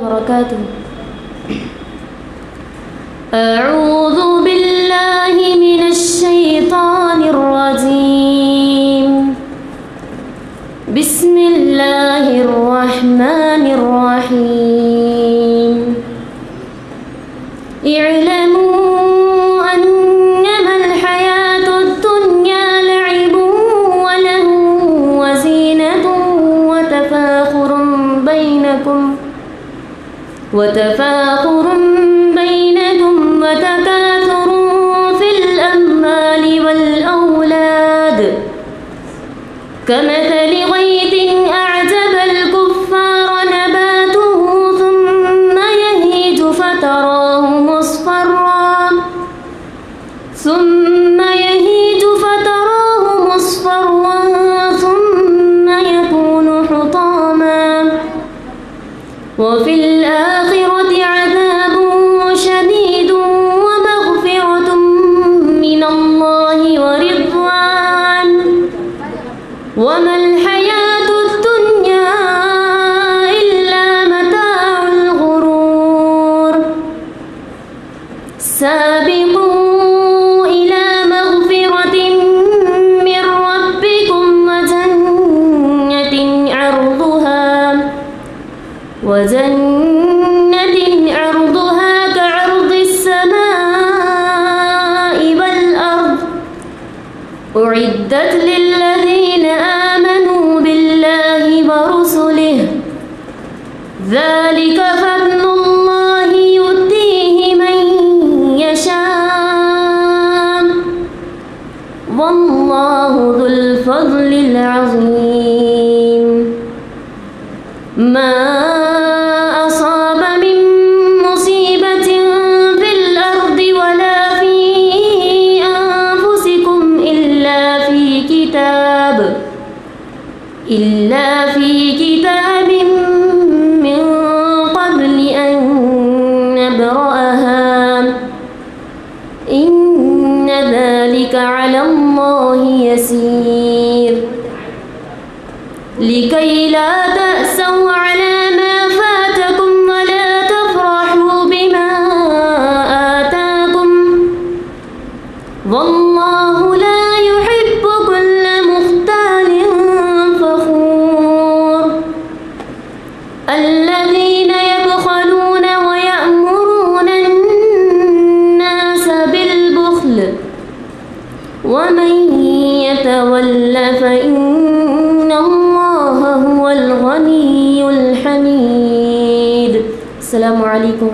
وبركاته. أعوذ بالله من الشيطان الرجيم. بسم الله الرحمن الرحيم. اعلموا أنما الحياة الدنيا لعب ولهو وزينة وتفاخر بينكم وتكاثر في الأموال والأولاد كمثل غيث أعجب الكفار نباته ثم يهيج فتراه مصفرا ثم يكون حطاما وفي الآخرة عذاب شديد ومغفرة من الله ورضوان وما الحياة الدنيا إلا متاع الغرور. سابقوا إلى مغفرة من ربكم وجنة عرضها كعرض السماء والأرض أعدت للذين آمنوا بالله ورسله ذلك فضل الله يؤتيه من يشاء والله ذو الفضل العظيم. ما أصاب من مصيبة في الأرض ولا في أنفسكم إلا في كتاب من قبل أن نبرأها إن ذلك على الله يسير. لكي لا تأسوا على ما فاتكم ولا تفرحوا بما آتاكم والله لا يحب كل مختال فخور. الذين يبخلون ويأمرون الناس بالبخل ومن يتول فإن الله هو الغني الحميد. السلام عليكم.